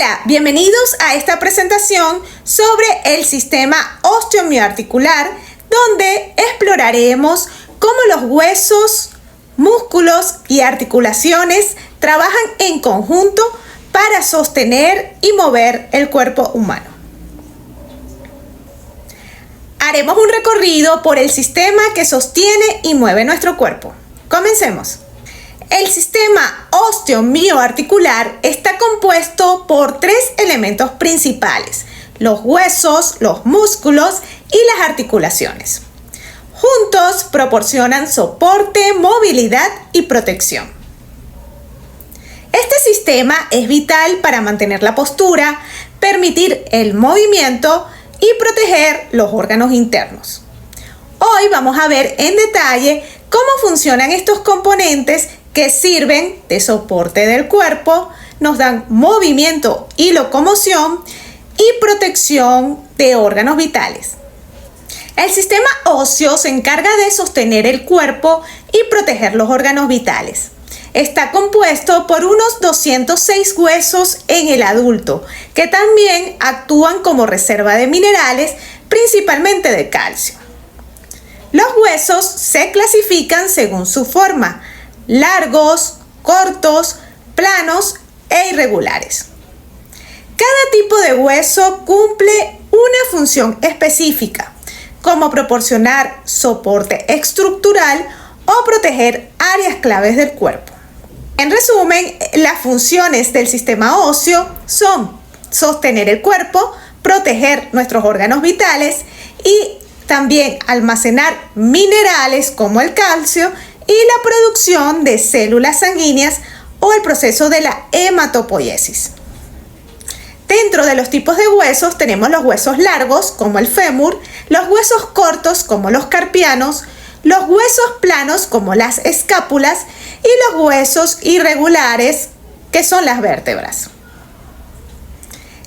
Hola, bienvenidos a esta presentación sobre el sistema osteomioarticular, donde exploraremos cómo los huesos, músculos y articulaciones trabajan en conjunto para sostener y mover el cuerpo humano. Haremos un recorrido por el sistema que sostiene y mueve nuestro cuerpo. Comencemos. El sistema osteomioarticular está compuesto por tres elementos principales: los huesos, los músculos y las articulaciones. Juntos proporcionan soporte, movilidad y protección. Este sistema es vital para mantener la postura, permitir el movimiento y proteger los órganos internos. Hoy vamos a ver en detalle cómo funcionan estos componentes que sirven de soporte del cuerpo, nos dan movimiento y locomoción y protección de órganos vitales. El sistema óseo se encarga de sostener el cuerpo y proteger los órganos vitales. Está compuesto por unos 206 huesos en el adulto, que también actúan como reserva de minerales, principalmente de calcio. Los huesos se clasifican según su forma: largos, cortos, planos e irregulares. Cada tipo de hueso cumple una función específica, como proporcionar soporte estructural o proteger áreas claves del cuerpo. En resumen, las funciones del sistema óseo son sostener el cuerpo, proteger nuestros órganos vitales y también almacenar minerales como el calcio y la producción de células sanguíneas o el proceso de la hematopoiesis. Dentro de los tipos de huesos tenemos los huesos largos, como el fémur, los huesos cortos, como los carpianos, los huesos planos, como las escápulas, y los huesos irregulares, que son las vértebras.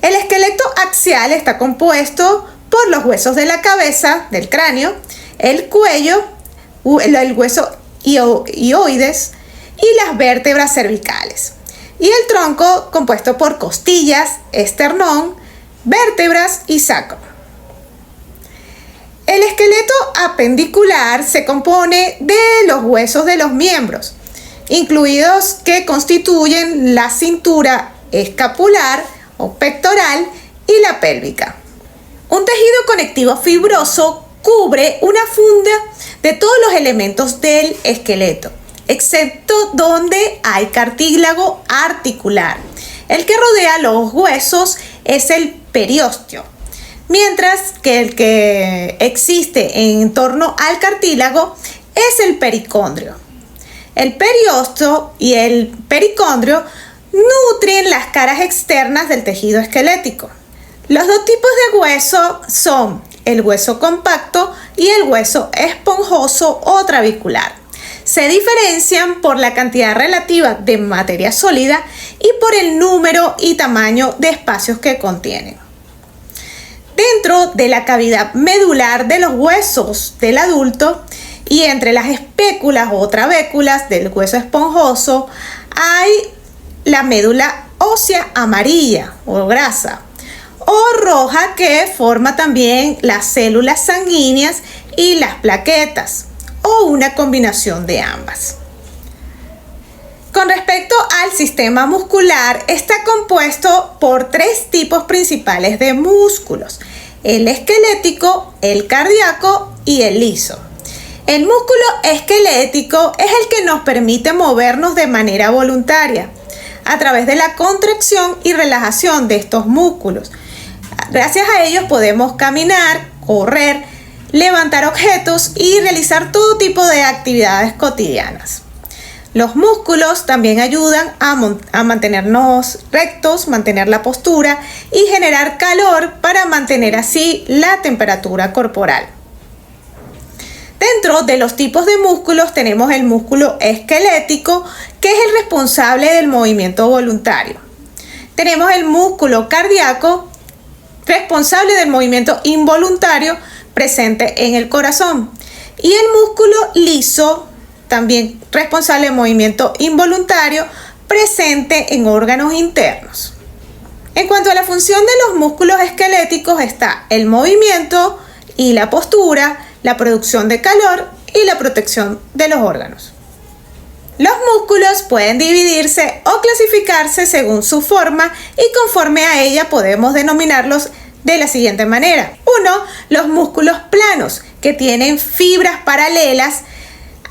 El esqueleto axial está compuesto por los huesos de la cabeza, del cráneo, el cuello, el hueso hioides y las vértebras cervicales. Y el tronco compuesto por costillas, esternón, vértebras y sacro. El esqueleto apendicular se compone de los huesos de los miembros, incluidos que constituyen la cintura escapular o pectoral y la pélvica. Un tejido conectivo fibroso cubre una funda de todos los elementos del esqueleto, excepto donde hay cartílago articular. El que rodea los huesos es el periósteo, mientras que el que existe en torno al cartílago es el pericondrio. El periósteo y el pericondrio nutren las caras externas del tejido esquelético. Los dos tipos de hueso son el hueso compacto y el hueso esponjoso o trabecular. Se diferencian por la cantidad relativa de materia sólida y por el número y tamaño de espacios que contienen. Dentro de la cavidad medular de los huesos del adulto y entre las espéculas o trabéculas del hueso esponjoso hay la médula ósea amarilla o grasa o roja, que forma también las células sanguíneas y las plaquetas, o una combinación de ambas. Con respecto al sistema muscular, está compuesto por tres tipos principales de músculos: el esquelético, el cardíaco y el liso. El músculo esquelético es el que nos permite movernos de manera voluntaria a través de la contracción y relajación de estos músculos. Gracias a ellos podemos caminar, correr, levantar objetos y realizar todo tipo de actividades cotidianas. Los músculos también ayudan a mantenernos rectos, mantener la postura y generar calor para mantener así la temperatura corporal. Dentro de los tipos de músculos tenemos el músculo esquelético, que es el responsable del movimiento voluntario. Tenemos el músculo cardíaco, responsable del movimiento involuntario presente en el corazón. Y el músculo liso, también responsable del movimiento involuntario presente en órganos internos. En cuanto a la función de los músculos esqueléticos está el movimiento y la postura, la producción de calor y la protección de los órganos. Los músculos pueden dividirse o clasificarse según su forma y conforme a ella podemos denominarlos de la siguiente manera. 1. Los músculos planos, que tienen fibras paralelas,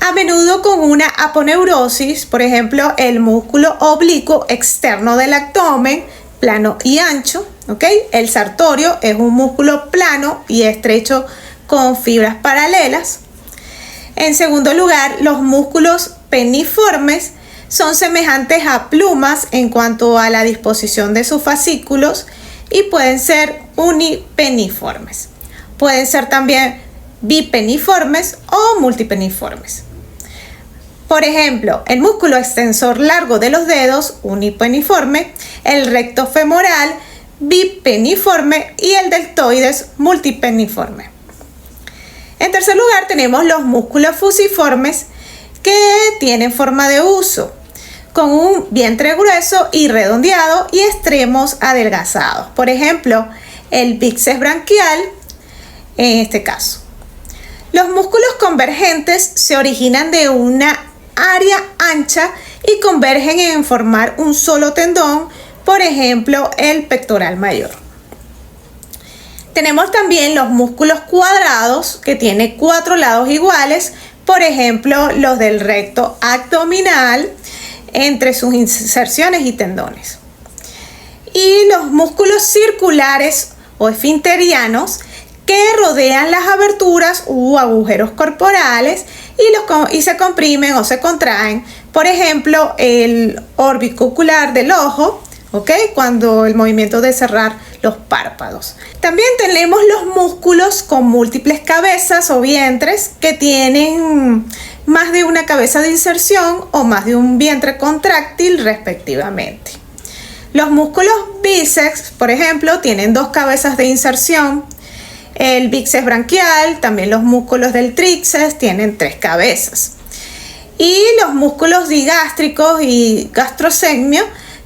a menudo con una aponeurosis, por ejemplo, el músculo oblicuo externo del abdomen, plano y ancho, ¿ok? El sartorio es un músculo plano y estrecho con fibras paralelas. En segundo lugar, los músculos peniformes son semejantes a plumas en cuanto a la disposición de sus fascículos y pueden ser unipeniformes. Pueden ser también bipeniformes o multipeniformes. Por ejemplo, el músculo extensor largo de los dedos, unipeniforme, el recto femoral, bipeniforme y el deltoides, multipeniforme. En tercer lugar, tenemos los músculos fusiformes que tienen forma de uso, con un vientre grueso y redondeado y extremos adelgazados. Por ejemplo, el bíceps branquial, en este caso. Los músculos convergentes se originan de una área ancha y convergen en formar un solo tendón, por ejemplo, el pectoral mayor. Tenemos también los músculos cuadrados que tienen 4 lados iguales, por ejemplo, los del recto abdominal entre sus inserciones y tendones. Y los músculos circulares o esfinterianos que rodean las aberturas u agujeros corporales y se comprimen o se contraen. Por ejemplo, el órbico ocular del ojo, ¿ok? Cuando el movimiento de cerrar los párpados. También tenemos los músculos con múltiples cabezas o vientres que tienen más de una cabeza de inserción o más de un vientre contráctil respectivamente. Los músculos bíceps, por ejemplo, tienen 2 cabezas de inserción. El bíceps branquial, también los músculos del tríceps tienen 3 cabezas. Y los músculos digástricos y gastrocnemio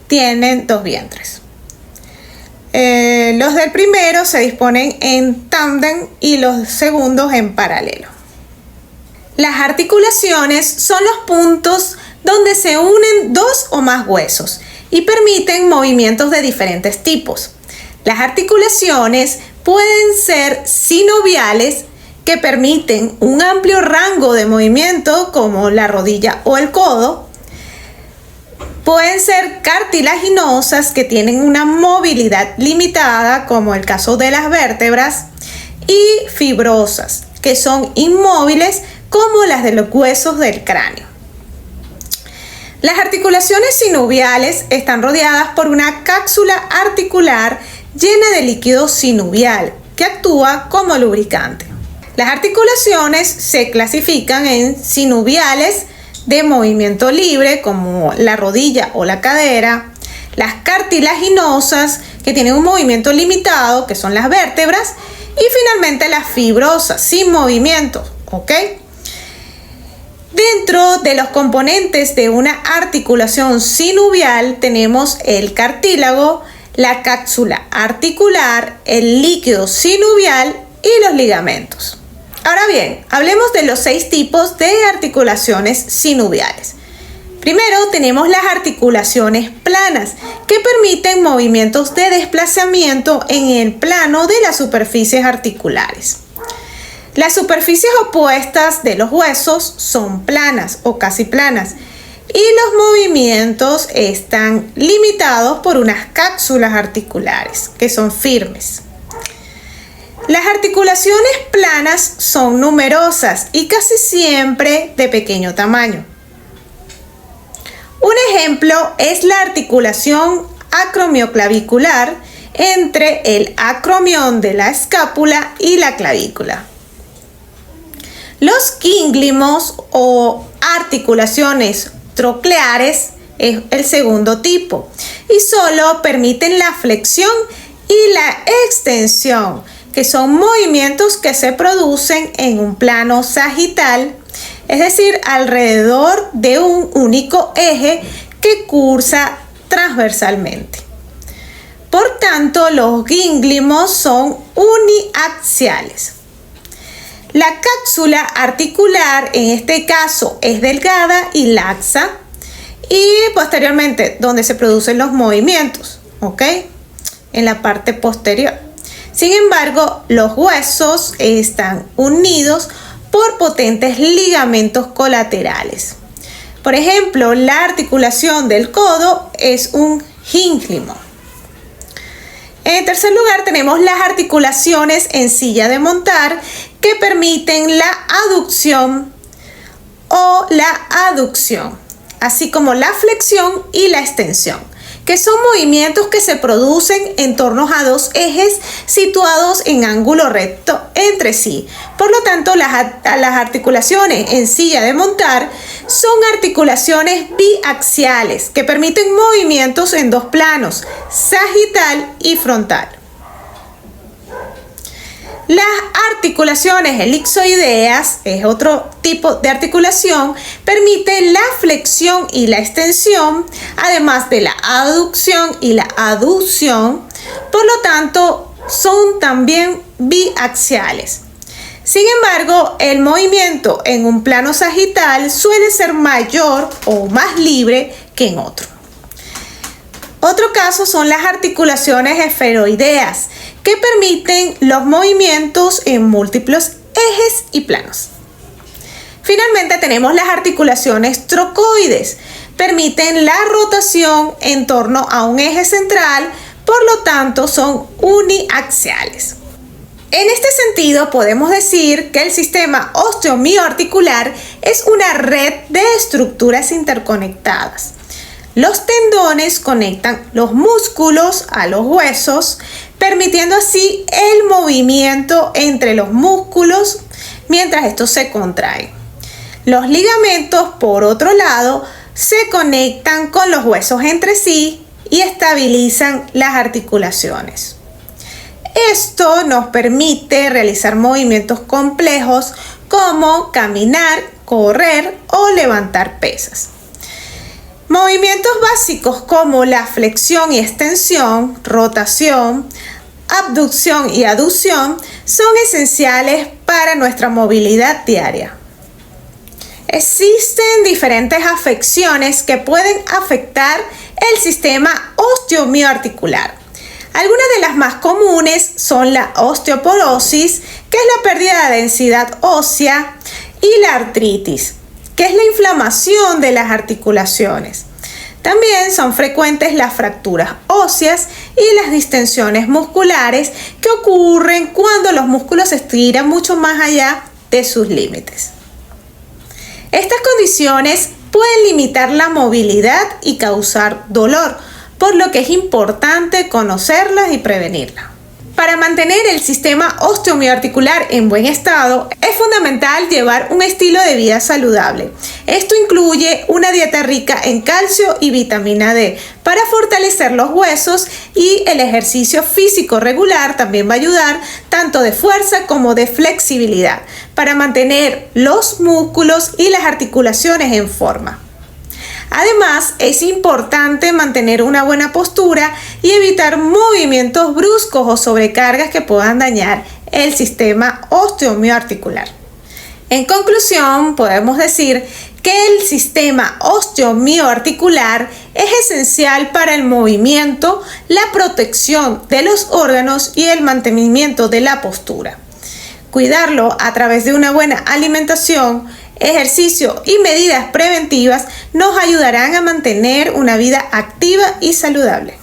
tienen 2 vientres. Los del primero se disponen en tándem y los segundos en paralelo. Las articulaciones son los puntos donde se unen 2 o más huesos y permiten movimientos de diferentes tipos. Las articulaciones pueden ser sinoviales, que permiten un amplio rango de movimiento como la rodilla o el codo. Pueden ser cartilaginosas, que tienen una movilidad limitada como el caso de las vértebras, y fibrosas, que son inmóviles como las de los huesos del cráneo. Las articulaciones sinoviales están rodeadas por una cápsula articular llena de líquido sinovial que actúa como lubricante. Las articulaciones se clasifican en sinoviales de movimiento libre, como la rodilla o la cadera, las cartilaginosas, que tienen un movimiento limitado, que son las vértebras, y finalmente las fibrosas, sin movimiento, ¿ok? Dentro de los componentes de una articulación sinovial tenemos el cartílago, la cápsula articular, el líquido sinovial y los ligamentos. Ahora bien, hablemos de los 6 tipos de articulaciones sinoviales. Primero tenemos las articulaciones planas, que permiten movimientos de desplazamiento en el plano de las superficies articulares. Las superficies opuestas de los huesos son planas o casi planas, y los movimientos están limitados por unas cápsulas articulares que son firmes. Las articulaciones planas son numerosas y casi siempre de pequeño tamaño. Un ejemplo es la articulación acromioclavicular entre el acromión de la escápula y la clavícula. Los gíngulimos o articulaciones trocleares es el segundo tipo y solo permiten la flexión y la extensión, que son movimientos que se producen en un plano sagital, es decir, alrededor de un único eje que cursa transversalmente. Por tanto, los gínglimos son uniaxiales. La cápsula articular en este caso es delgada y laxa y posteriormente donde se producen los movimientos, ¿ok? En la parte posterior. Sin embargo, los huesos están unidos por potentes ligamentos colaterales. Por ejemplo, la articulación del codo es un gínglimo. En tercer lugar, tenemos las articulaciones en silla de montar que permiten la aducción o la aducción, así como la flexión y la extensión, que son movimientos que se producen en torno a dos ejes situados en ángulo recto entre sí. Por lo tanto, las articulaciones en silla de montar son articulaciones biaxiales que permiten movimientos en dos planos, sagital y frontal. Las articulaciones elipsoideas, es otro tipo de articulación, permite la flexión y la extensión, además de la aducción y la aducción, por lo tanto son también biaxiales. Sin embargo, el movimiento en un plano sagital suele ser mayor o más libre que en otro. Otro caso son las articulaciones esferoideas, que permiten los movimientos en múltiples ejes y planos. Finalmente tenemos las articulaciones trocoides, permiten la rotación en torno a un eje central, por lo tanto son uniaxiales. En este sentido, podemos decir que el sistema osteomioarticular es una red de estructuras interconectadas. Los tendones conectan los músculos a los huesos, permitiendo así el movimiento entre los músculos mientras estos se contraen. Los ligamentos, por otro lado, se conectan con los huesos entre sí y estabilizan las articulaciones. Esto nos permite realizar movimientos complejos como caminar, correr o levantar pesas. Movimientos básicos como la flexión y extensión, rotación, abducción y aducción son esenciales para nuestra movilidad diaria. Existen diferentes afecciones que pueden afectar el sistema osteomioarticular. Algunas de las más comunes son la osteoporosis, que es la pérdida de densidad ósea, y la artritis, que es la inflamación de las articulaciones. También son frecuentes las fracturas óseas y las distensiones musculares que ocurren cuando los músculos se estiran mucho más allá de sus límites. Estas condiciones pueden limitar la movilidad y causar dolor, por lo que es importante conocerlas y prevenirlas. Para mantener el sistema osteomioarticular en buen estado, es fundamental llevar un estilo de vida saludable. Esto incluye una dieta rica en calcio y vitamina D para fortalecer los huesos, y el ejercicio físico regular también va a ayudar tanto de fuerza como de flexibilidad para mantener los músculos y las articulaciones en forma. Además, es importante mantener una buena postura y evitar movimientos bruscos o sobrecargas que puedan dañar el sistema osteomioarticular. En conclusión, podemos decir que el sistema osteomioarticular es esencial para el movimiento, la protección de los órganos y el mantenimiento de la postura. Cuidarlo a través de una buena alimentación, ejercicio y medidas preventivas nos ayudarán a mantener una vida activa y saludable.